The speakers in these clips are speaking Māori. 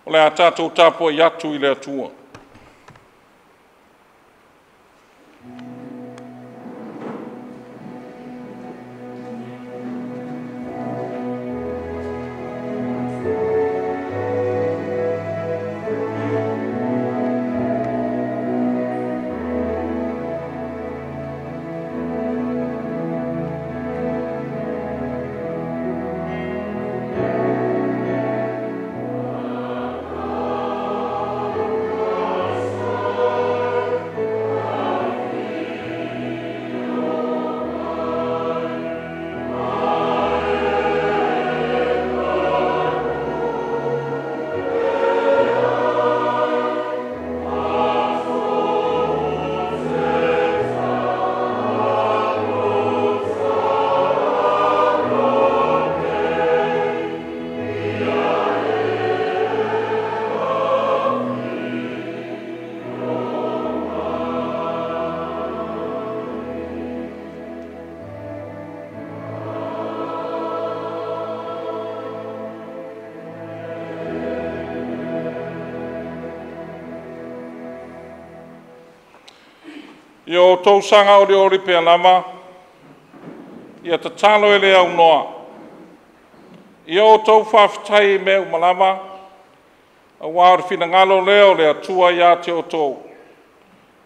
O le a tātou tāpua i atu i le atua. I o tausanga o le ori pea lama, ia ta talo e le au noa. I o tau whawhitai me u malama, a wāori whina ngalo leo le atua ia te o tau,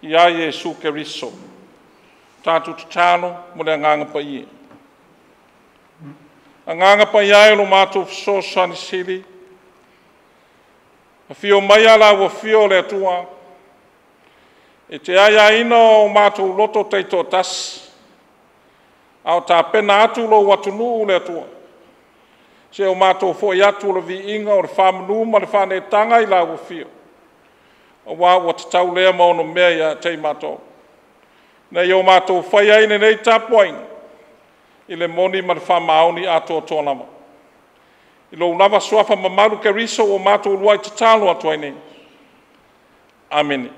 ia Jesu Keriso. Tātu te tāno mo le nganga pa ie. A nganga pa ia e lo mātou fisosani sili, a whio mai ala wa whio le atua, e te aia ino o mātou loto teito tas, au tā pena atu lo watunu le atua. Se o mātou fo i atu le vi inga o le whamanu ma le whane tanga i la wafio. O wā wa te tau lea maono mea ia tei mātou. Nei o mātou whai aine nei tāpoain, i le moni ma le whamaoni ato o tōnama. I lo lava suafa mamaru ke riso o mātou luai te talo atu ai nei. Amene.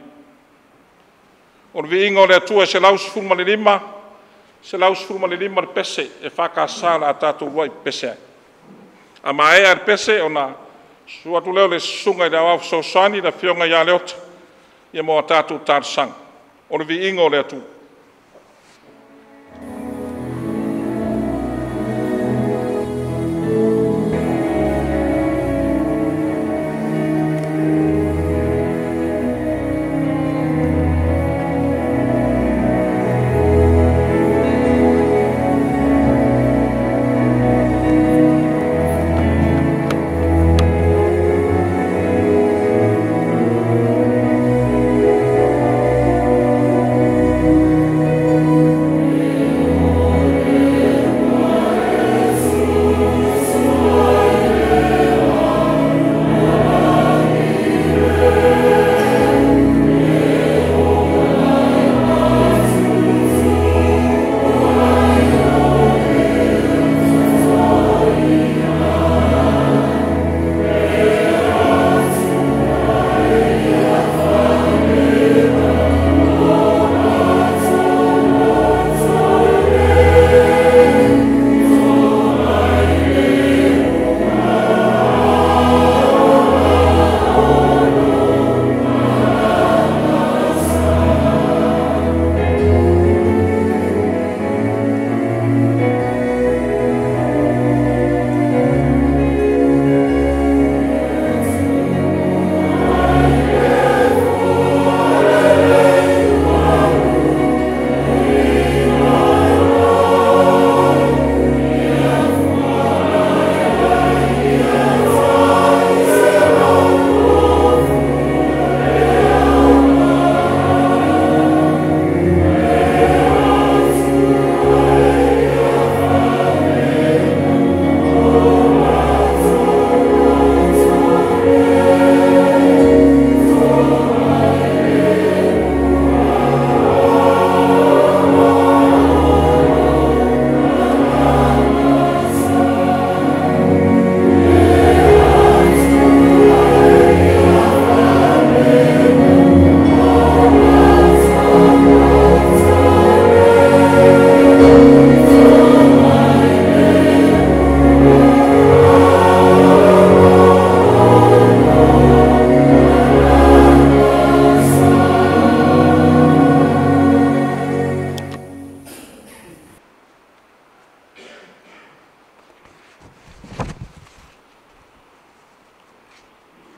O le viinga o le atua se lausu fulma le lima le pese e whakasala a tātou luai pese ai. A maea le pese o nā suatu leo le sunga i rau so sani na fionga ia leota i mo a tātou tārsang. O le viinga o le atua.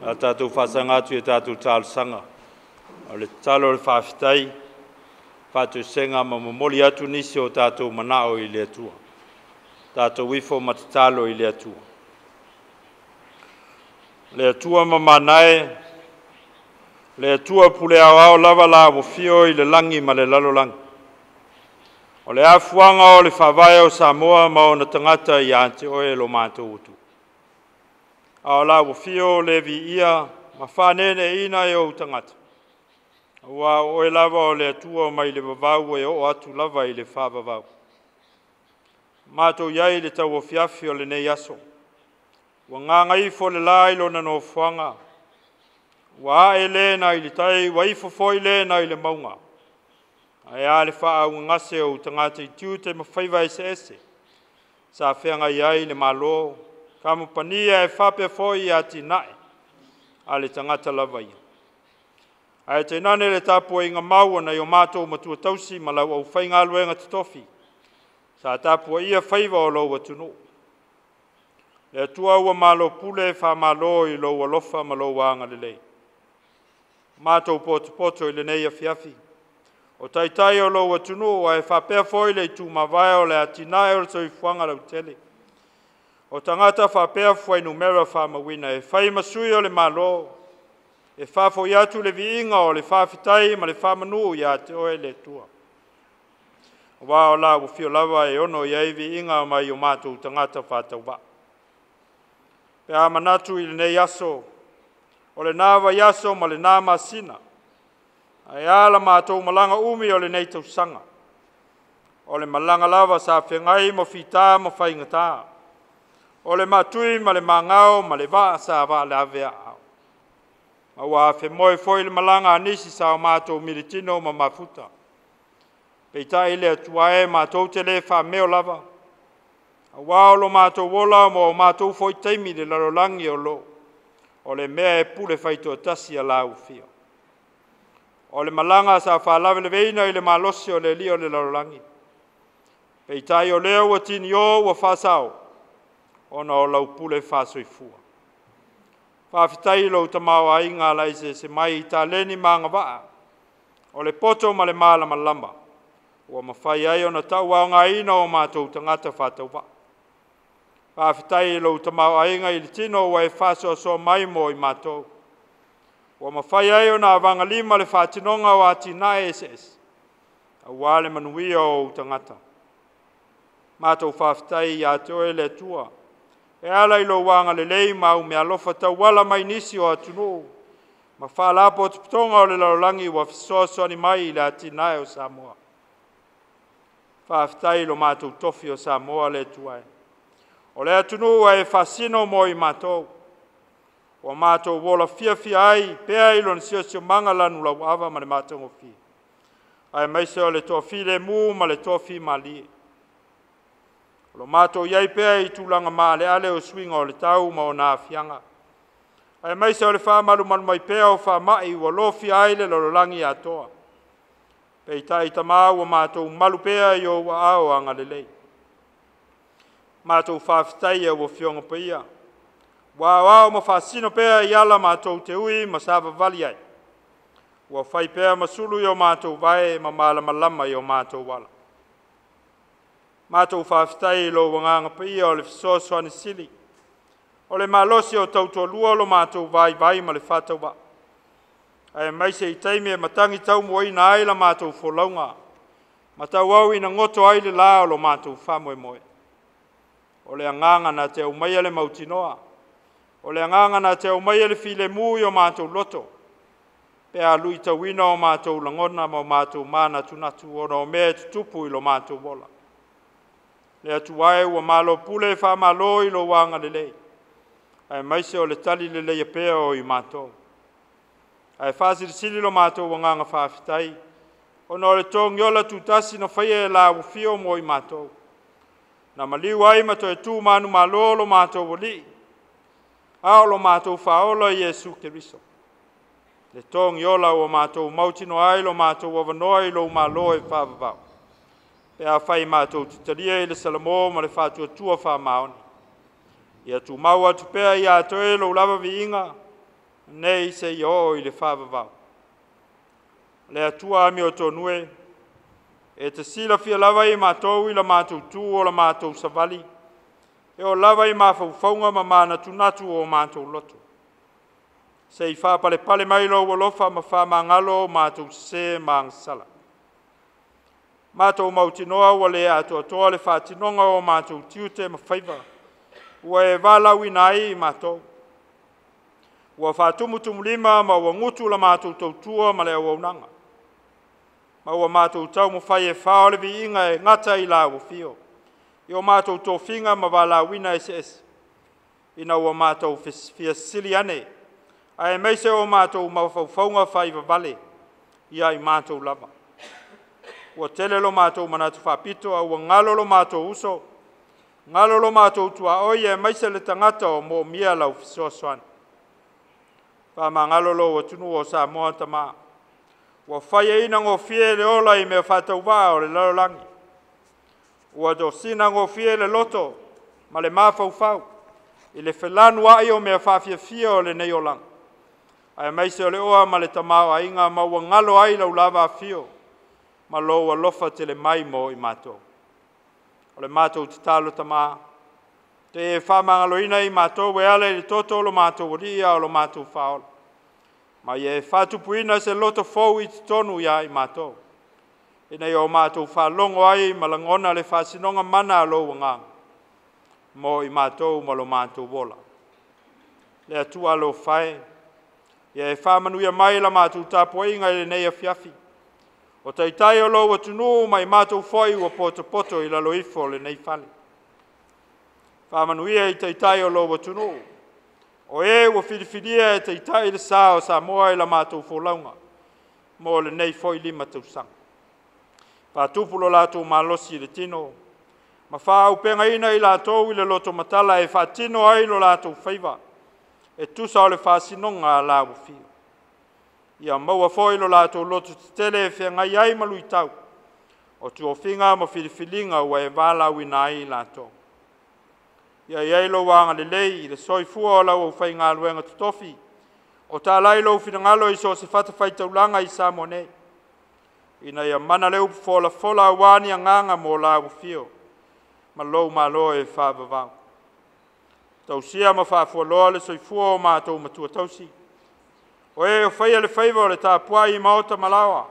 a tātou whasanga atu e tātou tālusanga. O le talo le whawhitai, whātou senga ma momoli atu nisi o tātou manao i le atua. Tātou wifo matatalo i le atua. Le atua ma manae, le atua pule au lava la mo fio i le langi ma le lalolangi. O le afuanga o le whawai o Samoa ma o na tangata i ante oe lo mātou utu. Ao la mo fio le vi ia ma whanene ina e o tangata. Ua oe lava o le atua mai le vavau e o atu lava i le whavavau. Mātou iai le tau o fiafi o le nei aso. Ua nganga ifo le lai lo na no fuanga. Ua e le na i le tai, wa ifo foi le na i le maunga. Ai a le wha au ngase o tangata i tiu te mawhaiva ese ese. Sa whianga iai le malo, ka mupania e whape foi a tinae. A le tangata lava ia. Ai te nane le tapu e inga maua na i o mātou matua tausi ma lau au whainga aluenga te tofi. Sa tapu ia whaiva o lau atunu. Le atua ua malo pule wha malo i lau alofa ma lau wanga le lei. Mātou poto i le nei a fiafi. O taitai o lau atunu o e whapea foi le tu mawai o le atinae o le tau i fuanga lau tele. O tangata whapea foi numera wha mawina e whai masui o le malo. E whafo i atu le viinga o le whawhitai ma le whamanu i ate oe le tua. Wa o la ufio lava e ono i ai viinga mai o mātou tangata whātau wa. Pe a manatu i le nei aso, o le nāwa i aso ma le nāma sina. Ai ala mātou malanga umi o le nei tausanga. O le malanga lava sa whengai mo whita mo whaingata. O le matui ma le mangao ma le waa sa wa le avea au. Awa fe moe foi le malanga anisi sa o mātou militino ma mafuta. Peita ile atuae mātou te le wha meo lava. Awa o lo mātou wola mo mātou foi teimi le larolangi o lo. O le mea e pule whaito tasi a lau fio. O le malanga sa wha lawe le veina i le malosi o le li o le larolangi. Peita i o leo wa tini o wa whasao. Ona o lau pule whasoifua. Whawhitai lo tamau a inga laise se mai i ta leni maanga waa. O le poto ma le maalama lamba. Ua mawhai ai o na tau au ngā ina o mātou tangata whātau waa. Whawhitai lo tamau a inga i le tino wa e whaso so mai mo i mātou. Ua mawhai ai o na avanga lima le whātinonga o ati nae SS. A wale manuia o tangata. Mātou whawhitai i a te oe le tua. E ala i lo wanga le lei mau me alofa tau wala mai nisi o atunu. Ma whaalapo o tuputonga o le larolangi wa fisoso ni mai i le atinae o Samoa. Whawhitai lo mātou tofi o Samoa le tuai. O le atunu e whasino mo i mātou. O mātou wola fia ai, pea ilo ni sio manga lanu lau awa ma le mātou o fia. Ai maise o le tofi le mu ma le tofi malie. Lo mātou iai pea i tūlanga maa le ale o swinga o le tau ma o nā fianga. Ai maise o le wha malu manu mai pea o wha mai ua lofi aile lololangi atoa. Pei tai tamau o mātou malu pea i o wa ao anga le lei. Mātou whawhitai e o fionga paia. Wa ao ma whasino pea i ala mātou te ui ma sāwa vali ai. Ua whai pea masulu i o mātou vae ma malama lama i o mātou wala. Mātou whawhitai lo wanganga pia o le fisoso ane sili. O le malosi o tautua lua lo mātou vai ma le whatau wa. Ai maise i taimi e matangi tau mo ina aila mātou wholaunga. Matau au ina ngoto aile la o lo mātou whamoe moe. O le anganga na te umaia le mautinoa. O le anganga na te umaia le file mui o mātou loto. Pea lui tauina o mātou langona ma o mātou mana tunatu o no mea tutupu i lo mātou wola. Le atuae ua malo pule wha malo i lo wanga le lei. Ai maise o le tali le lei pea o i mātou. Ai whasiri sili lo mātou wanganga whawhitai. O no le tōngi ola tūtasi na whaia e la ufio mo i mātou. Na maliu ai mato e tū manu malo lo mātou wali. Ao lo mātou whaola i Jesu Keriso. Le tōngi ola o mātou mautino ai lo mātou wavanoa i lo malo e whawavau. E a whai mātou tutaria i le salamo ma le whātua tua wha maoni. Ia tu mau atu pea i a toe lo lava vi inga, nei se yo i le whawawau. Le atua mi o tonue, e te sila fia lava i mātou i la mātou tū o la mātou savali, e o lava i mawhauwhaunga ma mana tunatu o mātou loto. Se i whapale pale mai lo walofa ma whamangalo o mātou se māngsala. Mātou mautinoa wa le ato atoa le whatinonga o mātou tiute ma whaiva, ua e walau i nai i mātou. Ua whatumutumu lima ma ua ngutu la mātou tautua ma le awaunanga. Ma ua mātou tau mo whai e whao le vi inga e ngata i la ufio. I o mātou tōwhinga ma wala wina SS. Ina ua mātou fia sili ane. A e meise o mātou mawhauwhaunga whai vale. Ia i mātou lava. Ua tele lo mātou manatu whapito a ua ngalo lo mātou uso. Ngalo lo mātou tua oi e meise le tangata o mo mia lau fisoa soan. Wha ngalo lo o tunu o Samoa Tama. Ua whai e ina ngō fie le ola i mea whatau wā o le lalolangi. Ua do sina ngō fie le loto, ma le mawhau whau. I le whelanu ai o mea whawhia fia o le nei o lang. Ai meise o le oa ma le tamau a inga ma ua ngalo ai lau lava fio. Ma lo ua lofa te le mai mo i mātou. O le mātou te talo tama. Te e whamangalo ina i mātou we ale le toto lo mātou ria o lo mātou whaola. Ma e whatupuina se loto fau i tonu ia i mātou. Ina i o mātou whalongo ai malangona le whasinonga mana lo wangang. Mo i mātou ma lo mātou wola. Le atua lo whae. Ia e whamanuia mai la mātou tāpua inga i le nei a fiafi. O taitai o lo wa tunu mai mātou whai ua poto i la loifo le nei whale. Whamanuia i taitai o lo wa tunu. O e ua whiriwhiria e taitai le sā o Samoa i la mātou wholaunga. Mo le nei whoi lima tausanga. Whatupulo lātou malosi le tino. Ma whaupenga ina i lātou i le loto matala e whatino ai lo lātou whaiva. E tusa o le whasinonga la wafio. Ia maua whoi lo lātou loto tele e whengai ai malui tau. O tu o whinga ma whiriwhilinga ua e wālau ina ai lātou. Ia iei lo wanga le lei i le soifua o lau au whai ngā luenga tutofi. O tā lai lo whingalo i so se whatawhai taulanga i Samonei. Ina ia mana leu fola wani a nganga mo la ufio. Ma lou malo e whawawau. Tausia ma whafua loa le soifua o mātou matua tausi. O e o whaia le whaiva o le tāpua i maota malawa.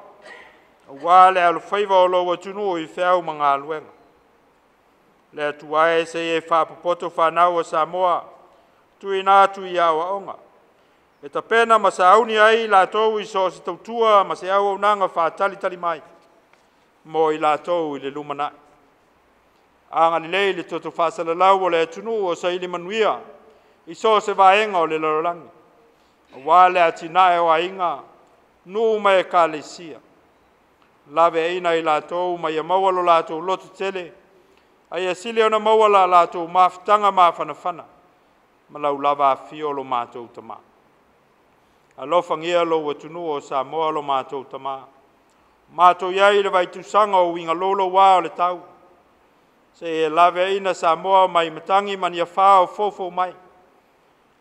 O wā le alu whaiva o lo watunu i whiau ma ngā luenga. Le atua e se e whapapoto whanau o Samoa. Tui nātu i awa onga. E ta pena ma sa auni ai lātou i so se tautua ma se au au nanga whātali mai. Mo i lātou i le lumanai. Anga ni lei le toto whasala lau o le atunu o sa ili manuia. I so se vaenga o le lalolangi. O wale atinae o ainga. Nu mai ka le sia. Lave eina i lātou ma ia mawalo lātou loto tele. Ai asile ona mawala lātou maftanga mawhanawhana. Ma lau lava fio lo mātou tama. Alofa ngia lo watunu o Samoa lo mātou tama. Mātou iai le vai tusanga o winga lolo wā o le tau. Se e lave ina Samoa mai matangi mani a whao fofo mai.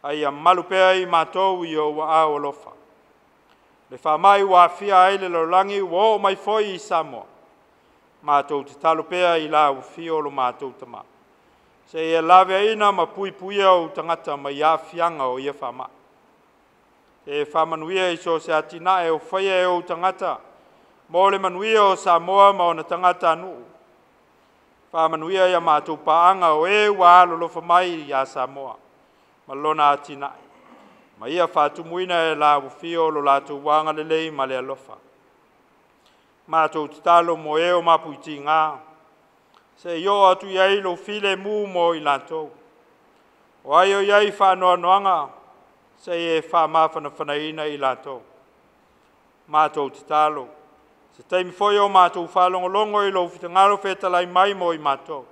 Ai a malupea i mātou i o wa a o lofa. Le wha mai wā fia ai le lorangi wo mai foi i Samoa. Mātou te talupea i la ufio lo mātou tama. Se e lave ina ma pui o tangata mai a fianga o ia wha mai. E whamanuia i so se atina e o whaia e o tangata. Mo le manuia o Samoa ma o na tangata anu. Whamanuia i a mātou paanga o e wa alolofa mai i a Samoa. Ma lona atina. Ma ia whatumuina e la ufio lo lātou wanga lelei ma le alofa. Mātou titalo mo e o mapuiti ngā. Se io atu iai lo file mu mo i lātou. O aio iai whanoa noanga. Se e wha mawhanawhanaina i lātou. Mātou te tālo. Se teimi foi o mātou whalongolongo i lo whitangaro whetalai mai mo i mātou.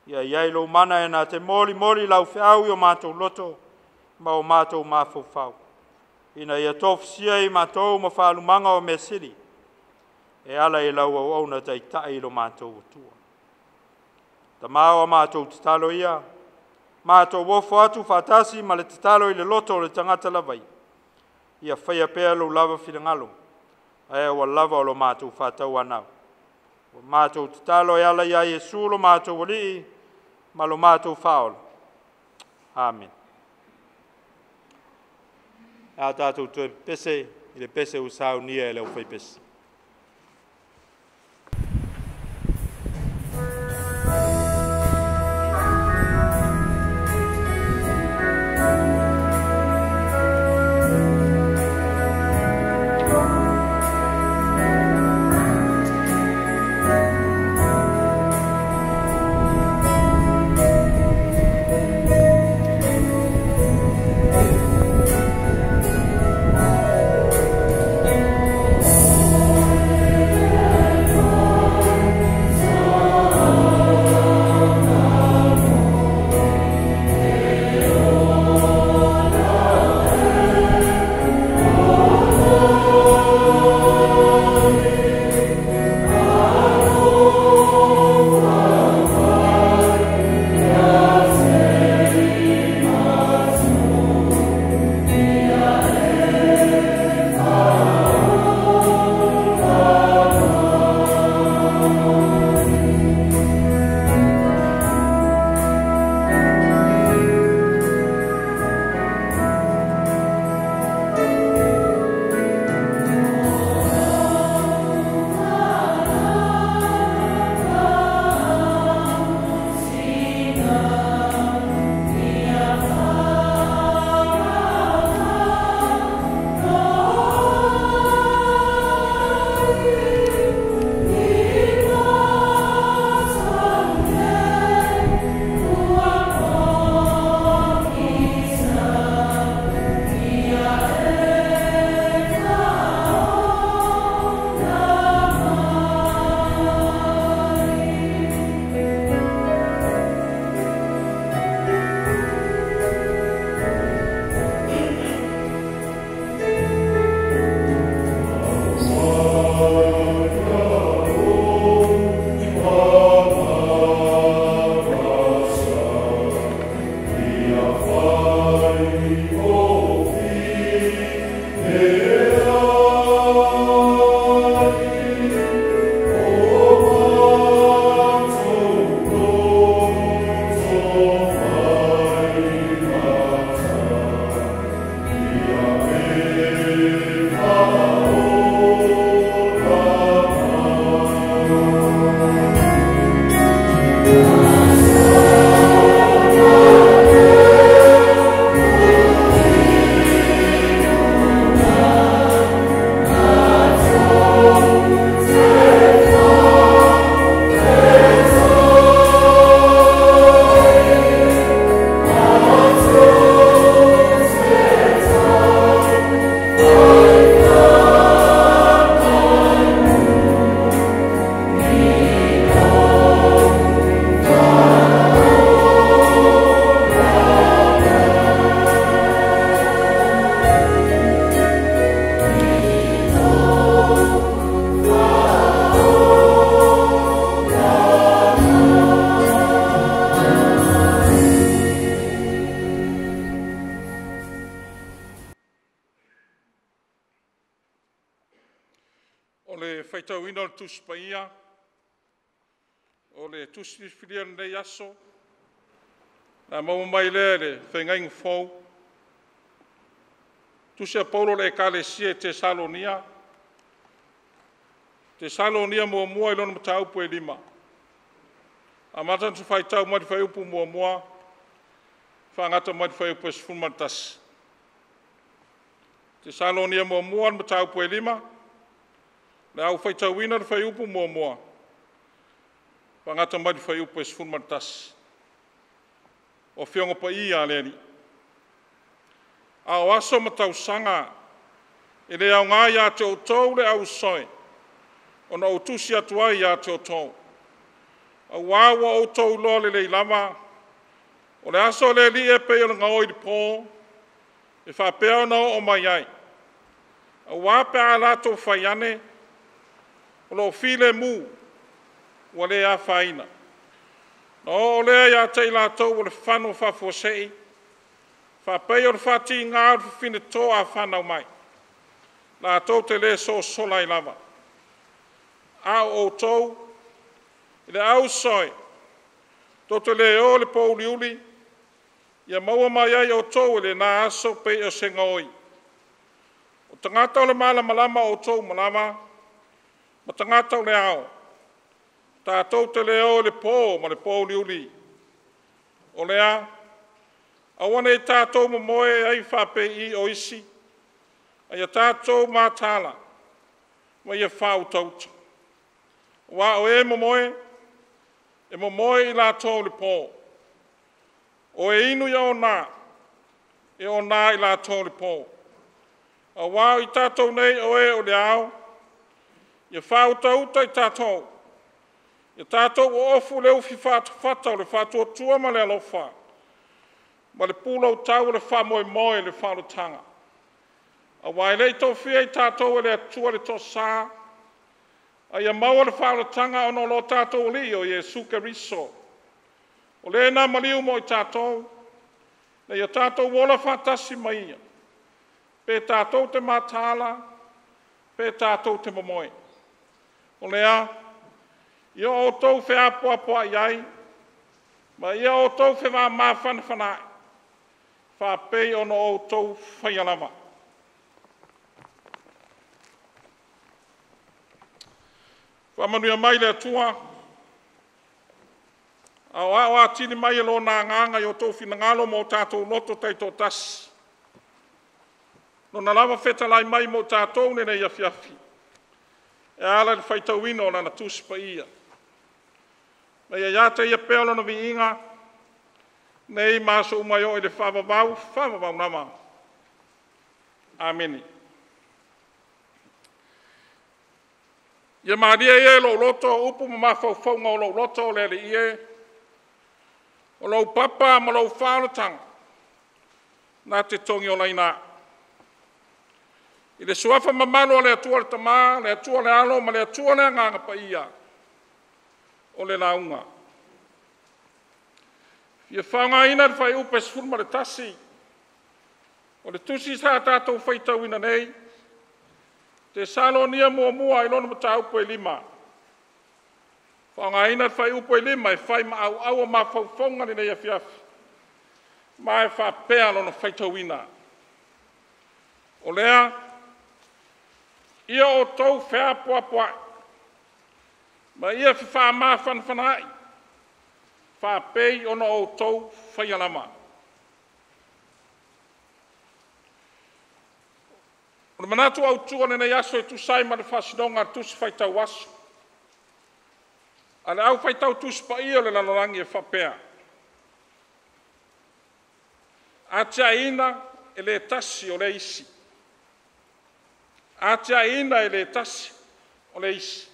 Ia iai lo mana e nā te mori lau whiau i o mātou loto, ma o mātou mawhauwhau. Ina ia tōwhisia i mātou ma whalumanga o mesiri. E ala i lau au na tai tai lo mātou atua. Ta māua mātou te tālo ia. Mātou wofo atu whatasi ma le tatalo i le loto le tangata lawai. ia whaia pēr lo lava whirangalo. Ae wa lava o lo mātou whātau anau. O mātou te talo e ala ia Iesu lo mātou wali, ma lo mātou whaola. Amen. A tātou tue pese, i le pese usau nia e leo whai pese. whaitauina o tusi paia, o le tusi whiria nei aso, na mau mai le whengaingu fau, tusi a Paulo le ekalesia te Salonia, te Salonia mua ilona mataupu e lima. A matan tu whaitau mati whaiupu mua, whangata mati whaiupu e sifulmatasi. Te Salonia mua mataupu e lima, le au whaitauina le whaiupu mua, whangata mati whaiupu e sifulmatasi. O whiongo pa ia leni. A o aso matausanga, e le au ngā ia te o tau le au soe, o na utusi atua ia te o tau. A wawa o tau lo le lama, o le aso le li e pe o ngā oi di pō, e whapea na o mai ai. A wape a lato whaiane, o lo file mu, o le a whaina. O lea ia te lato o le whanu whafuasei, whapea o le whati ngā fine tō a whanau mai. la tau te le so sola I lava. A o tau, I le au soi, to te le o le pouli uli, ia maua mai ai o tau le na aso pe o senga oi. O tangata o le malama o tau malama, ma tangata o le ao, tātou te le o le pō ma le pouli uli. O lea, awane I tātou moe ai whape I o isi, ai a tātou mātala, ma ia whau tauta. Wa o e moe I lātou le pō. O e inu ia o nā, e o nā I lātou le pō. A wā I tātou nei o e o le ao, ia whau tauta I tātou. Ia tātou o ofu leu fi whata o le whatua tua ma le alofa. Ma le pula o tau le wha moe le whalotanga. A wai lei tau fia I tātou le atua le tosā. A ia maua le whalotanga ono lo tātou li o Jesu Keriso. O le nā maliu mo I tātou. Na ia tātou wola whatasi mai ia. Pe tātou te mātala. Pe tātou te momoe. O lea. Ia o tau whi apoa iai. Ma ia o tau whi wā mawhana whanai. Whapei ono o tau whaialama. Whamanuia mai le atua. Au atini mai e lo nā nganga I o tau whinangalo mo tātou loto teito tasi. No na lava whetalai mai mo tātou nene ia fiafi. E ala le whaitauina o lana tuspa ia. Ma ia te ia peolo na vi inga. Nei maso umai o I le whavavau nama. Ameni. Ia maadia ia lo loto, upu ma mawhauwhaunga o lo loto le le ie. O lo papa ma lo whanatanga. Nā te tongi o laina. I le suafa mamalo le atua le tamā, le atua le alo, ma le atua le nganga pa ia. O le launga. Ia whanga ina le whai upe sfurma le tasi. O le tusi sa tātou whaitau ina nei. Te salonia mua I lona mata upe lima. Whanga ina le whai upe lima e whai ma au ma whauwhaunga ni nei a fiafi. Ma e whapea lona whaitau ina. O lea, ia o tau whea poa. Ma ia wha maa whanai. Wha pei ono o tau whaialama. O le manatu au tua nene yaso tu sai ma le whasinonga tusi whaitau aso. A le au whaitau tusi pa ia le lalorangi e whapea. A tia ina e le tasi o le isi. A tia ina e le tasi o le isi.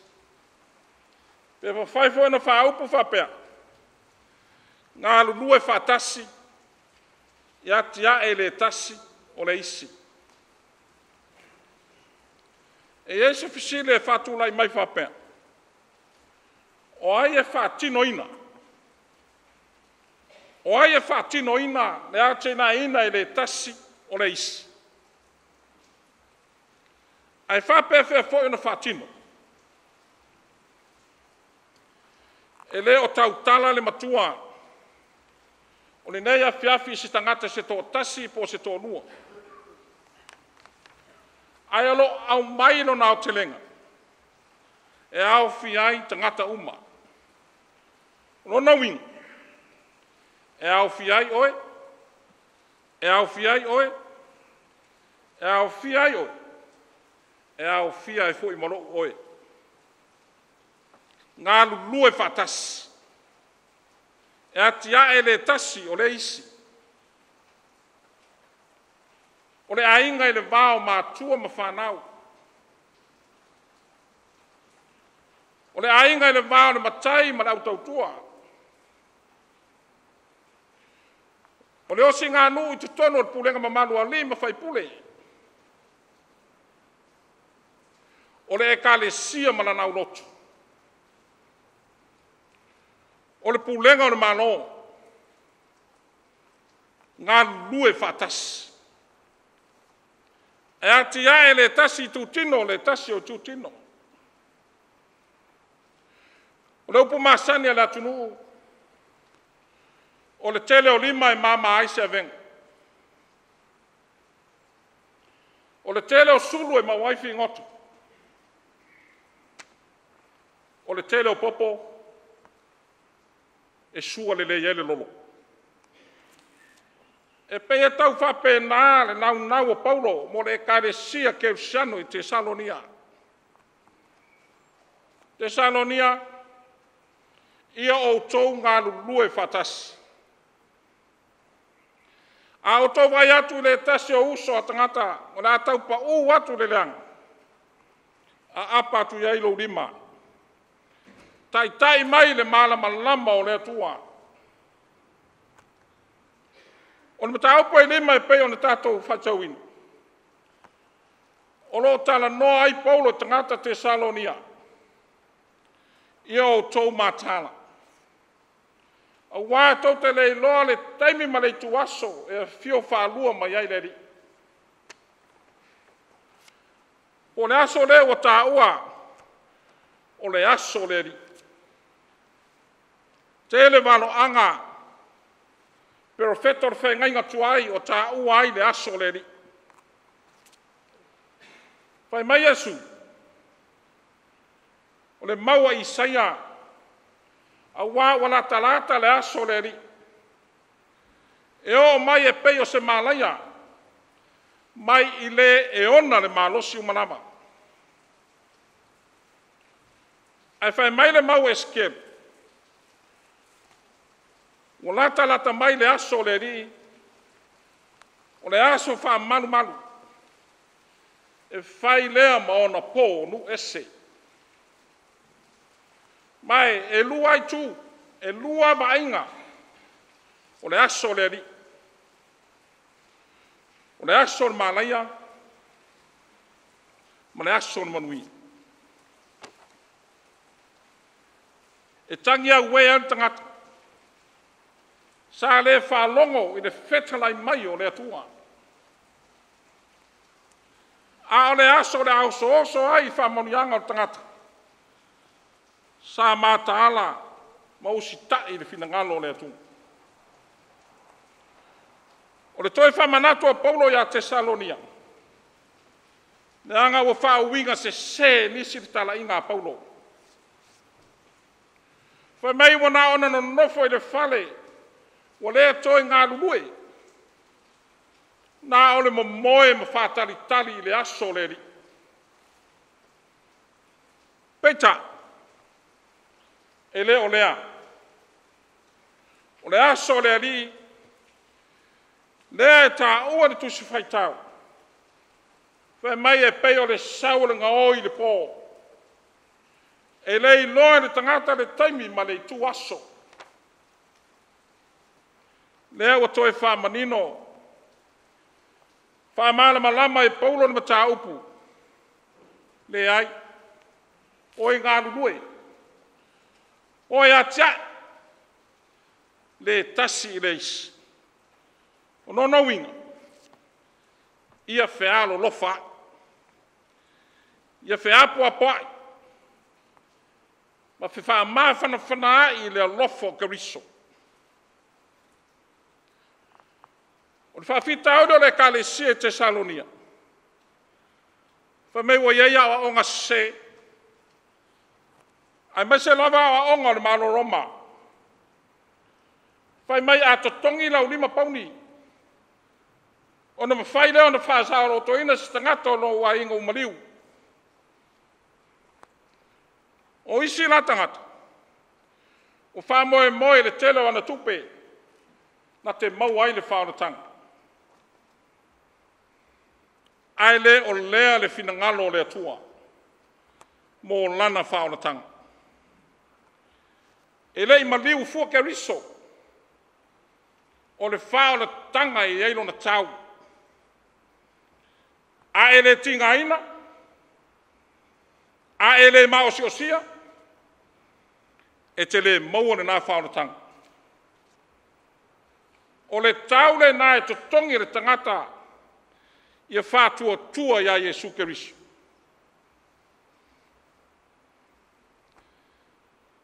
Pe whaifo ena whaupu whapea. Ngā lulu e whatasi. Ia tia e le tasi o le isi. E ese fisile e whatulai mai whapea. O ai e whatino ina. O ai e whatino ina. Le ate na ina e le tasi o le isi. Ai whapewhea fo ina whatino. E le o tautala le matua. O le nei a fiafi se tangata se tō tasi po se tō lua. Ai alo au mai no nao te lenga. E au fiai tangata uma. Rona wing. E au fiai oe. E au fiai oe. E au fiai oe. E au fiai fo I malo oe. Ngā lulu e whatasi. E atia e le tasi o le isi. O le ainga e le vāo mātua ma whanau. O le ainga e le vāo le matai ma le autautua. O le osi ngā nuu I te tono o pulenga ma malu a lima whai pule. O le ekalesia ma la nau lotu. O le pulenga o le malo. Ngā lue whatasi. E ati ae le tasi tutino, le tasi o tutino. O le upu masani a le atunu. O le tele o lima e mama aise a venga. O le tele o sulu e mawaifi ngoto. O le tele o popo e sua le yele lolo. E pe e tau whape nā le nau o Paulo mo le karesia ke usiano i Tesalonia. Tesalonia ia o tou ngā lulue whatasi. A o tau vai atu le tasi o uso a tangata o le atau pa u atu le leanga. A apa atu iai lo lima. Tai mai le malama lama o le atua. O le mataupo e lima e pei o le tātou whachauina. O lo tala noa ai Paulo tangata Tesalonia. Ia o tau mātala. A wā tau te lei loa le taimi ma le tuaso e fio whaalua mai ai leri. O le aso le o tā ua o le aso leri. Te le wano anga pero fetor fe ngai tuai o tā ua ai le aso leri. Pai mai asu. O le maua Isaia a wā wala talata le aso leri. E o mai e pei o se malaya. Mai i le e ona le malosi umanama. Ai fai mai le mau escape. O lata mai le aso leri. O le aso wha manu. E fai lea ma ona pō nu ese. Mai e lua ai tu, e lua mainga. O le aso leri. O le aso le malaya. Ma le aso le manui. E tangi au wea tangata. Sa le whalongo i le whetalai mai o le atua. A o le aso le oso ai whamonianga o tangata. Sa mata ala mausi tai le finangalo o le atua. O le toi whamanatu o Paulo ia Tesalonia. Le anga o whauinga se nisi tala inga Paulo. Whai mei wana ona no nofo i le whale. O le toi ngā lulue. Nā ole mo moe ma whātari le aso le ri. Peita. E le o lea. O le aso le ri. Lea e tā ua le tusi whaitau. Whai mai e pei o le saule ngā oi le pō. E le i loa le tangata le taimi ma le tu aso. Lea ua toi wha manino. Wha malama lama e Paulo na mata upu. Le ai. Oi ngā lulue. Oi atia. Le tasi i leis. O no winga. Ia fealo lofa. Ia feapo apoai. Ma fe wha mawhana whana i le lofo kariso. O le whawhita audo le kalesia e Tesalonia. Wha mei wa iaia o onga se. Ai mai se lava o onga le malo Roma. Whai mai a totongi lau 5 pauni. O na mawhai leo na whaasao o toina si tangato no wa inga umaliu. O isi la tangata. O wha moe le telo ana tupe. Na te mau ai le whaonatanga. Ai le o lea le finangalo le atua. Mo lana whaonatanga. E le i maliu fua ke riso. O le whaonatanga i eilo na tau. A ele tinga ina. A ele mao si osia. E te le maua le nā whaonatanga. O le tau le nā e tutongi le tangata. ia whātua ia Iesu Keriso.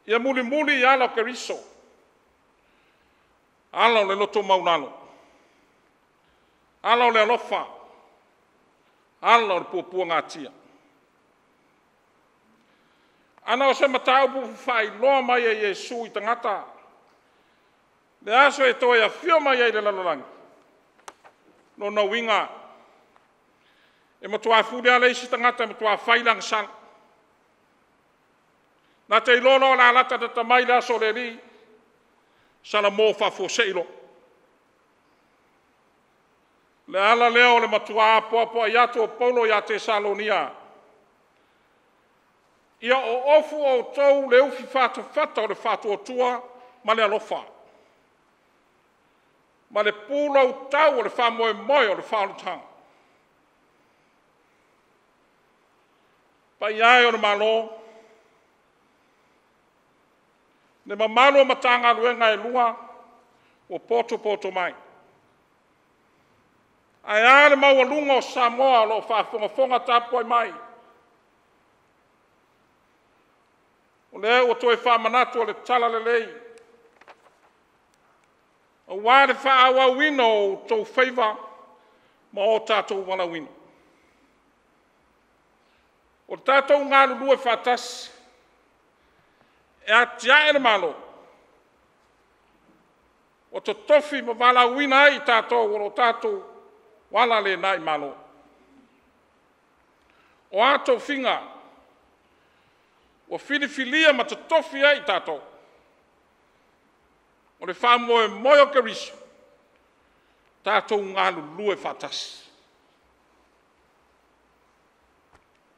Ia muli ia ala Keriso. Ala o le loto maunano. Ala o le alofa. Ala o le puapua ngatia. Ana o se matau pu whai loa mai e Iesu I tangata. Le aso e toi a whio mai e le lalolangi. No na winga. E matua fude ale isi tangata matua whailang sang. Na te ilono la lata te tamai la so le ri. Sala mo fa fo seilo. Le ala leo le matua poa iato o polo ia te Salonia. Ia o ofu o tau le ufi fata o le fatu o tua ma le alofa. Ma le pula o tau o le wha moe o le wha tang. Pa iai o le malo. Ne mamalo matanga luenga e lua o poto mai. Ai ale maua lunga o Samoa lo wha tapo mai. O le o toi wha manatu o le tala le lei. O wāre wha awa wino o tau whaiva ma o tātou wana wino. O tātou ngā lulue whātasi. E a tia e le malo. O to tofi ma wala wina I tātou o tātou wala le nai malo. O ato whinga. O filifilia ma to tofi ai tātou. O le wha moe o Keriso. Tātou ngā lulue whātasi.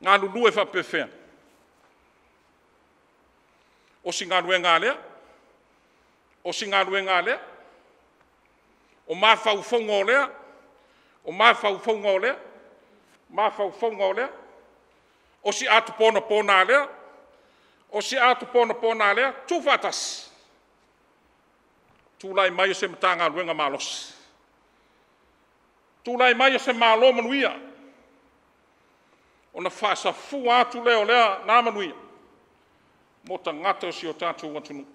Ngā lulue whapewhea. O si ngā ruenga lea. O si ngā ruenga lea. O mā whauwhaunga o lea. O mā whauwhaunga o lea. Mā whauwhaunga o lea. O si atu pona lea. O si atu pona lea. Tu whatas. Tu lai mai o se matanga ruenga malos. Tu lai mai o se malo manuia. O na whasa fu atu leo lea nā manuia. Mo ta ngata o si o tātou watunu.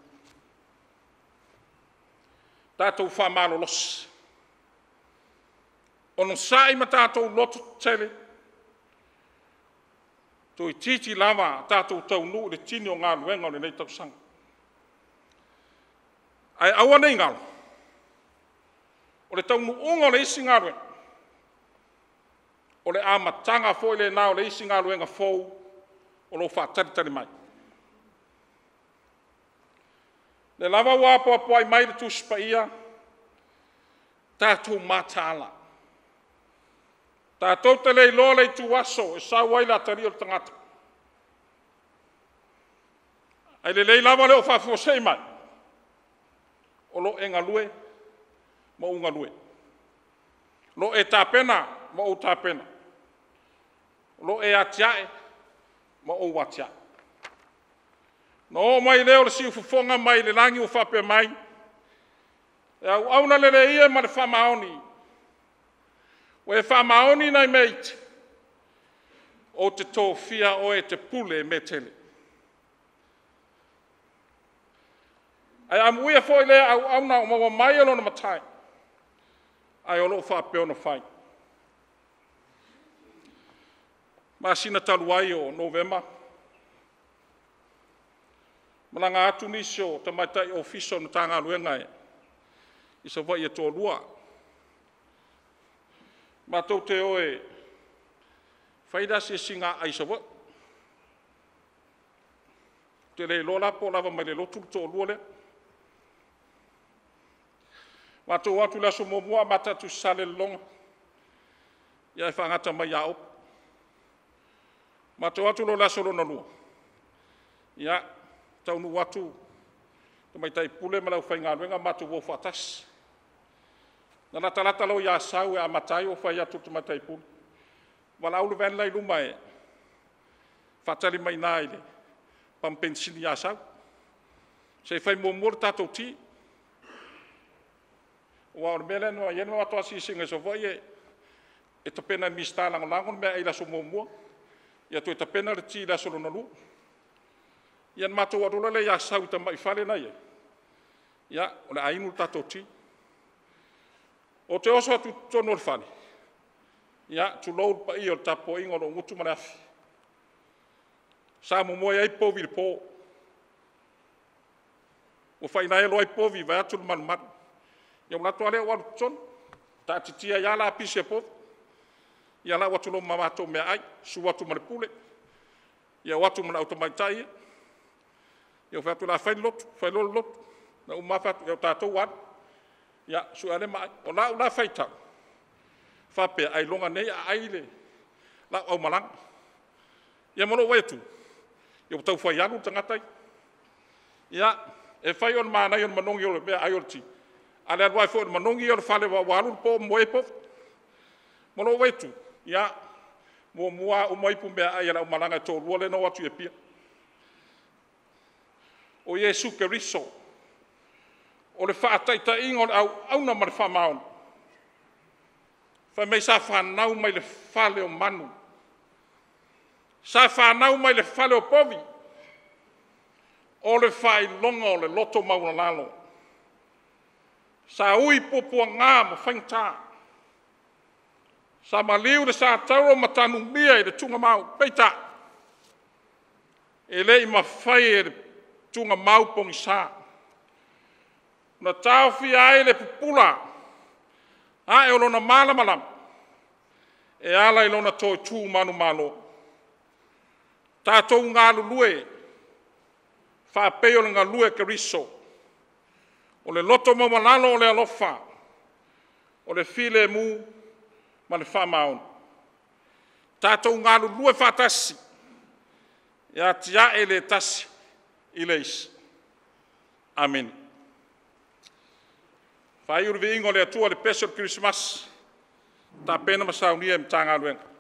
Tātou wha malo los. Ono sai ma tātou loto tele. Toi titi lava tātou tau nu le tini o ngā luenga o le nei tau sang. Ai awa nei ngalo. O le tau nu unga o le isi ngā luenga. O le amatanga fo le nā o le isi ngā luenga fou. O lo wha tari mai. Le lava wapo ai mai le tuspaia. Tātou matala. Tātou te lei loa lei tuaso. E sa wai la tari o tangata. Ai le lei lava le o whafosei mai. O lo enga lue. Mo unga lue. Lo e tāpena. Mo o tāpena. Lo e atiae. Mo o atiae. No mai leo le siu fufonga mai le langi o whape mai. E au auna le ia ma le whamaoni. O e whamaoni nei meit. O te tōwhia o e te pule me tele. Ai amuia foi le au auna o mawa mai alo na matai. Ai o lo whape ona whai. Masina taluai o November. Malanga atu nisio te maitai ofiso na tanga luenga e. Isa vai e tō lua. Matou te oe. Whaida se singa a isa vai. Te le lola po lava mai le lotu tō lua le. Matou atu laso momua matatu sale longa. Ia e whangata mai a op. Matou atu lo laso lona lua. Ia. Tau nu watu, te mai tai pule malau whai ngā ruenga matu wō whatas. Nā lata lau ia sau e a matai o whai atu te mai tai pule. Wala aulu ven lai luma e, whatari mai nā ele, pampensini ia sau. Se whai mōmor tātou ti. Wa o mele no ienu atu asi singa so vai e, e tapena mistālangolango mea ai laso muamua ia toe tapena le ti laso lona lu ia matou alula le ia sau tamai fale nai ia o le ainu tatou ti o te oso atu tono le fale ia tulou pa i o tapoinga o lo ngutu manafi sa mo ai povi le po o fai nai lo ai povi vai atu man ia una toale o ton ta titia ia la pise po ia la watu lo mamato me ai su watu manipule ia watu man automaitai ia fa tu la fai lot na uma fa ia tatou wat ia su ale mai o la fai ta fa pe ai longa nei ai le la au malang ia mono wetu ia tau fai anu tangatai ia e fai on mana on manongi o le ai orti ale al fo manongi o fale wa walu po moepo mono wetu ia mo mua o mai pu me ai la malanga to wole no watu e pia o Yesu Keriso o le fa taita ingo au na mar fa maun fa me sa fa nau mai le fale o manu sa fa nau mai le fale o povi o le fai longa o le loto mauna lalo sa ui popo ngā mo whaingta sa maliu de sa tauro matanu mia i de tunga mau peita e le i mawhai e de tunga mau pongi sa na tau fi ai le pupula a e olona malamalam e ala i lona toi tū manu malo tātou ngā lulue fa peo le ngā lue Keriso o le loto mamalalo o le alofa o le file mu ma le whamaon. Tātou ngā lulue whātasi e atia e le tasi i leis. Amen. Whai uru vi ingo le atua le Special Christmas tā pena masaunia e mtanga luenga.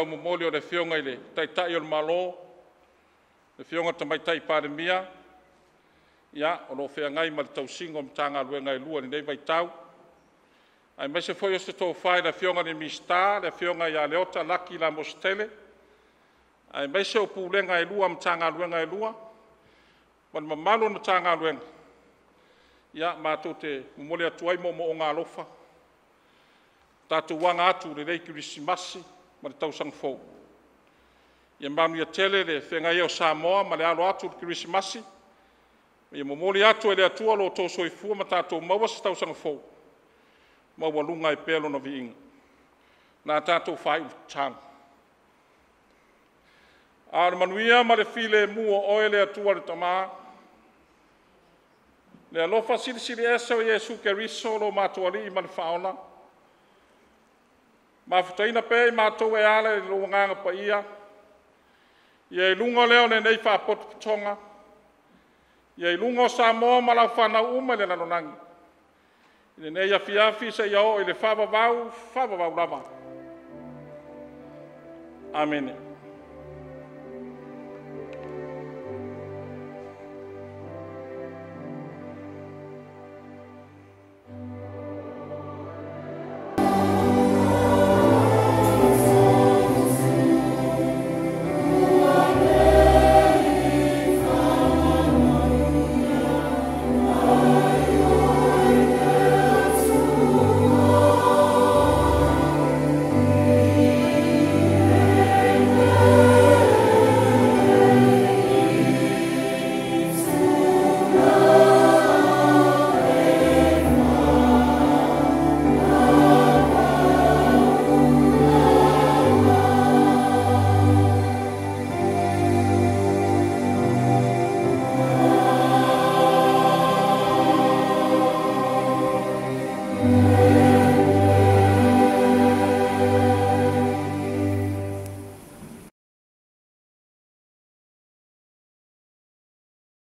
tau momoli o le fionga i le taitai o le malo, le fionga tamaitai palemia, ia o lo fea ngai ma le tausinga o mtanga luenga i lua ni nei vai tau. Ai mai se foi o se tō whai le fionga ni mista, le fionga i a leota laki la mostele. Ai mai se o pūlenga i lua mtanga luenga i lua, wan mamalo na tanga luenga. Ia mātou te momoli atuai mo o ngā lofa. Tātou wanga atu le rei kirisimasi ma le tausang fōu. Ia manu ia tele le whenga o Samoa ma le alo atu le kirisimasi. Ia momoli atu e le atua lo tō soifua ma tātou maua sa tausang fōu. Maua lunga e pēlo na viinga. Nā tātou whai utang. Āra manuia ma le file mua oe le atua le tamaa. Le alofa sirisiri esa o Iesu Keriso lo mātou ali i ma le whaona. Mafutaina pe mātou e ale lo nganga pa ia. Ia i lunga leo le nei whapotu putonga. Ia i lunga o Samoa ma lau whanau uma le nanonangi. I nei a fiafi sa iao i le whabavau lava. Amen.